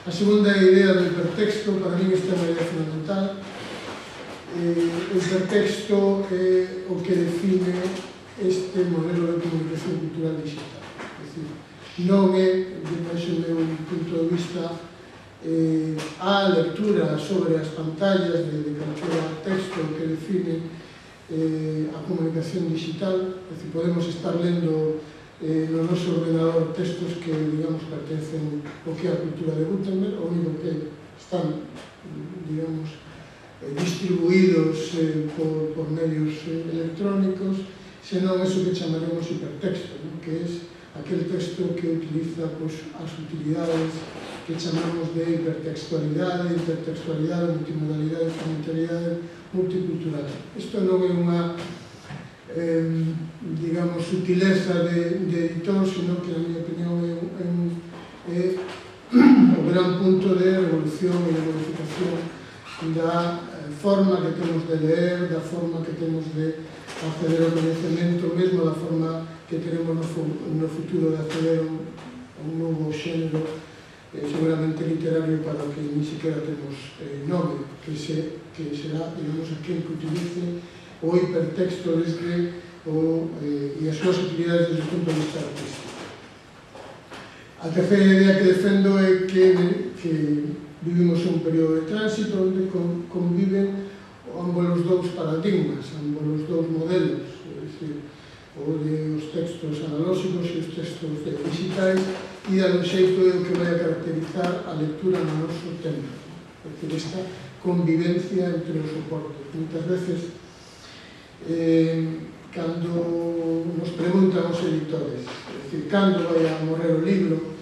A segunda idea do hipertexto, para mí esta é unha idea fundamental. O hipertexto é o que define este modelo de comunicación cultural digital. É dicir, non é, desde o meu punto de vista, a lectura sobre as pantallas de calquera texto que define a comunicación digital. É dicir, podemos estar lendo no noso ordenador textos que, digamos, pertencen ao que é a cultura de Gutenberg, o único que están, digamos, distribuídos por medios electrónicos, senón eso que chamaremos hipertexto, que é aquel texto que utiliza as utilidades que chamamos de hipertextualidade, multimodalidade, fragmentariedade, multiculturalidade. Isto non é unha digamos, sutileza de editor, sino que, na miña opinión, é o gran punto de revolución e de modificación da forma que temos de ler, da forma que temos de acceder ao coñecemento, mesmo da forma que teremos no futuro de acceder a un novo xénero, seguramente literario, para o que ni siquiera temos nome, que será, digamos, aquel que utilice o hipertexto desde e as súas utilidades desde o punto de vista artístico. A terceira idea que defendo é que vivimos un período de tránsito onde conviven ambos os dous paradigmas, ambos os dous modelos, é dicir, o de os textos analóxicos e os textos digitais, e do xeito é o que vai a caracterizar a lectura no noso tempo. É dicir, esta convivencia entre os soportes. Muitas veces, cando nos preguntan os editores, é dicir, cando vai a morrer o libro,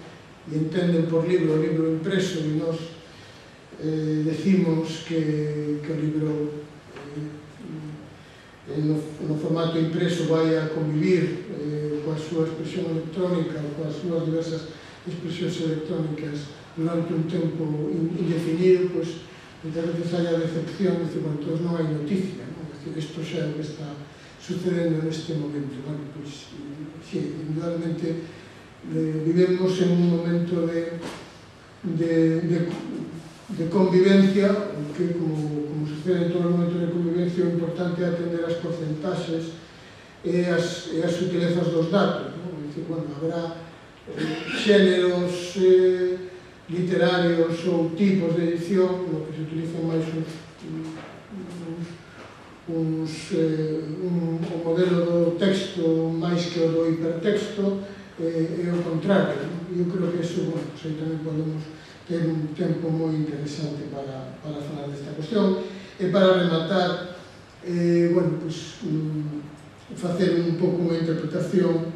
e entenden por libro o libro impreso, e nos decimos que o libro no formato impreso vai a convivir coa súa expresión electrónica, coas súas diversas expresións electrónicas durante un tempo indefinido, pois muitas veces hai a decepción, dice, bueno, entón non hai noticia, non? É dicir, isto xa é o que está sucedendo neste momento. Bueno, pois, sí, indudablemente vivemos en un momento de convivencia, que, como sucede en todos os momentos de convivencia, o importante é atender as porcentaxes e as sutilezas dos datos, non? É dicir, bueno, habrá xéneros literarios ou tipos de edición no que se utilizan máis un modelo do texto máis que o do hipertexto, e o contrario. Eu creo que iso, bueno, aí tamén podemos ter un tempo moi interesante para falar desta cuestión. E para rematar, bueno, pois, facer un pouco unha interpretación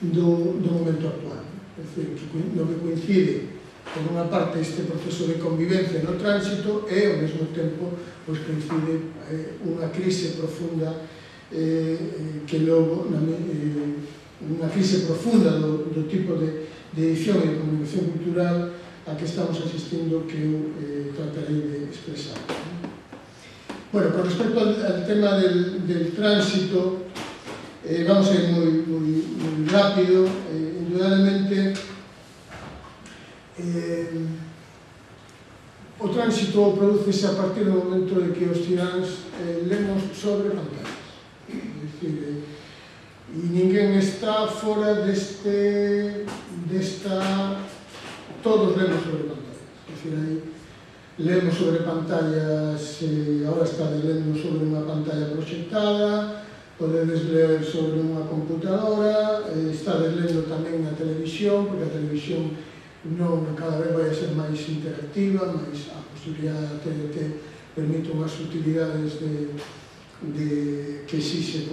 do momento actual. É dicir, no que coincide, por unha parte, este proceso de convivencia no tránsito, e, ao mesmo tempo, pois coincide unha crise profunda que logo, unha crise profunda do tipo de edición e de comunicación cultural a que estamos asistindo, que eu tratarei de expresar. Bueno, con respecto al tema del tránsito, vamos a ir moi rápido. Indudablemente, o tránsito prodúcese a partir do momento de que os cidáns lemos sobre pantallas. É dicir, e ninguén está fora todos lemos sobre pantallas. É dicir, aí lemos sobre pantallas, agora está lendo sobre unha pantalla proxectada, podedes ler sobre unha computadora, estades lendo tamén na televisión, porque a televisión non cada vez vai a ser máis interactiva, máis a posibilidade da TDT permite unhas utilidades que exixe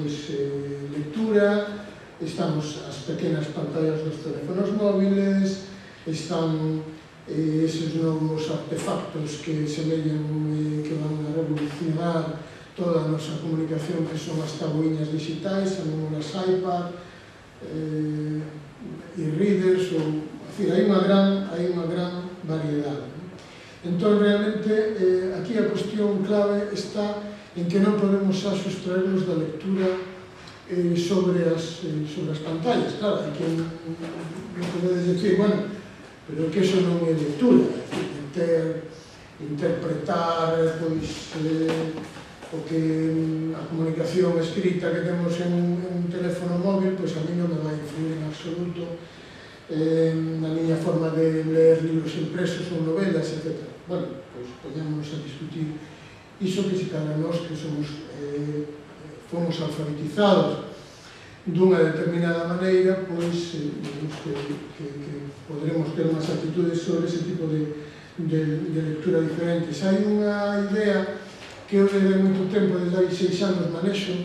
lectura, estamos as pequenas pantallas dos teléfonos móviles, están eses novos artefactos que semellan que van a revolucionar toda a nosa comunicación, que son as tabuiñas digitais, as iPad, e-readers, hai unha gran variedade. Entón, realmente, aquí a cuestión clave está en que non podemos xa sustraernos da lectura sobre as pantallas. Claro, aquí non podedes decir, bueno, pero que eso non é lectura, interpretar pois, o que a comunicación escrita que temos en un teléfono móvil, pois a mí non me vai influir en absoluto na miña forma de ler libros impresos ou novelas, etc. Bueno, pois poñámonos a discutir iso que se cada nós que fomos alfabetizados dunha determinada maneira, pois que podremos ter unhas actitudes sobre ese tipo de lectura diferentes. Hai unha idea que eu desde moito tempo, desde hai 6 anos manexo,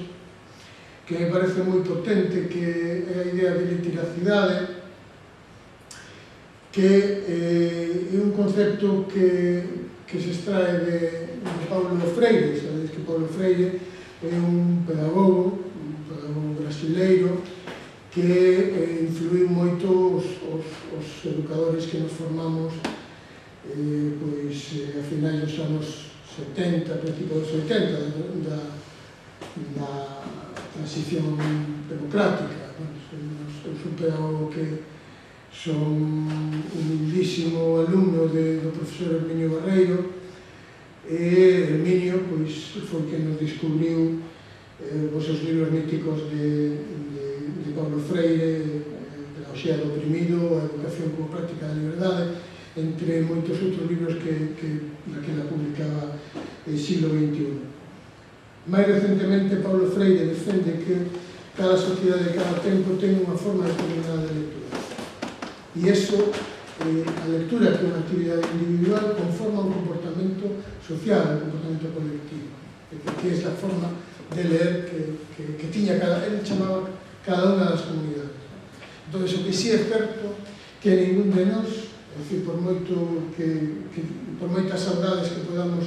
que me parece moi potente, que é a idea de literacidade, que é un concepto que se extrae de Paulo Freire. Sabedes que Paulo Freire é un pedagogo brasileiro que influiu moito os educadores que nos formamos pois, a finais dos anos 70, principios dos 80, da transición democrática. Eu supero que son un humildísimo alumno do profesor Herminio Barreiro, e Herminio pois, foi quen nos descubriu os seus libros míticos de Paulo Freire, Pedagoxía do oprimido, a educación como práctica da liberdade, entre moitos outros libros que naquela publicaba el siglo XXI. Mais recentemente, Paulo Freire defende que cada sociedade e cada tempo ten unha forma determinada de lectura. E iso, a lectura, que é unha actividade individual, conforma un comportamento social, un comportamento colectivo. Que é a forma de ler que tiña ele chamaba cada unha das comunidades. Entón, o que sí é certo que ningún de nós, é dicir, por moitas saudades que podamos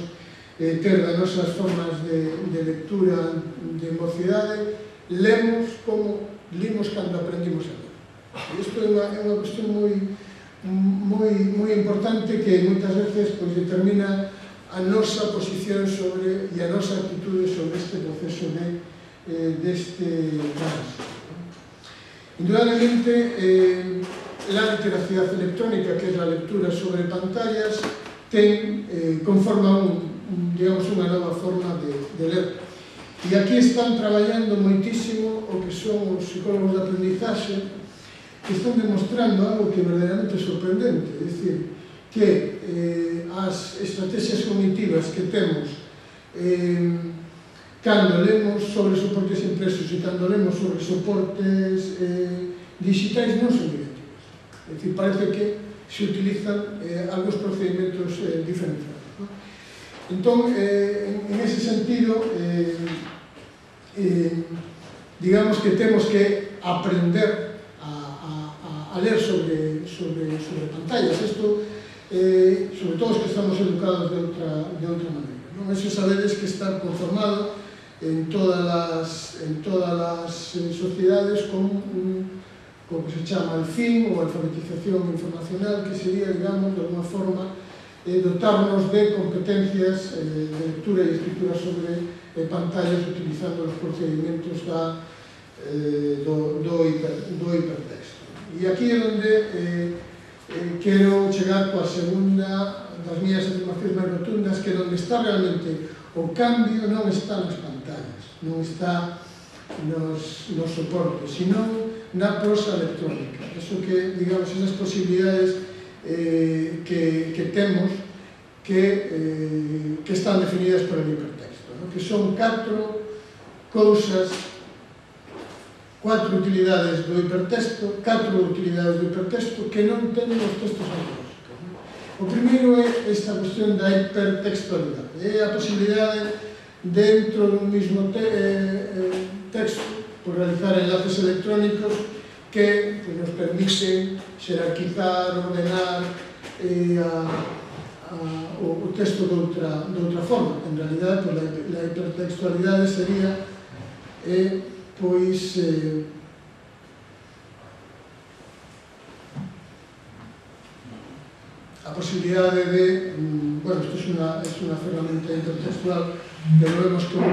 ter das nosas formas de lectura de mocidade, lemos como limos cando aprendimos a ler. Isto é unha cuestión moi importante que moitas veces determina a nosa posición sobre e a nosa actitude sobre este proceso deste trance. Indudablemente, la literacidad electrónica, que é a lectura sobre pantallas, conforma unha nova forma de ler. E aquí están traballando moitísimo o que son os psicólogos de aprendizaxe, que están demostrando algo que é verdadeiramente sorprendente, é dicir, que as estrategias cognitivas que temos cando lemos sobre soportes impresos e cando lemos sobre soportes digitais non son negativas. É dicir, parece que se utilizan algúns procedimentos diferenciados. Entón, en ese sentido, digamos que temos que aprender a ler sobre pantallas. Isto, sobre todo os que estamos educados de outra maneira. Eso sabedes que está conformado en todas as sociedades con o que se chama el fin ou alfabetización informacional, que sería, digamos, de alguna forma, dotarnos de competencias de lectura e escritura sobre pantallas utilizando os procedimentos do hipertexto. E aquí é onde quero chegar coa segunda das miñas afirmacións máis rotundas, que onde está realmente o cambio non está nas pantallas, non está nos soportes, sino na prosa electrónica. Eso que, digamos, esas posibilidades que temos que están definidas por el hipertexto, que son 4 cousas, 4 utilidades do hipertexto, 4 utilidades do hipertexto que non teñen os textos analógicos. O primeiro é esta cuestión da hipertextualidade, é a posibilidade dentro dun mismo texto por realizar enlaces electrónicos que nos permiten xerarquizar, ordenar o texto de outra forma. En realidad, a hipertextualidade sería pois a posibilidade de, bueno, isto é unha ferramenta intertextual, pero vemos como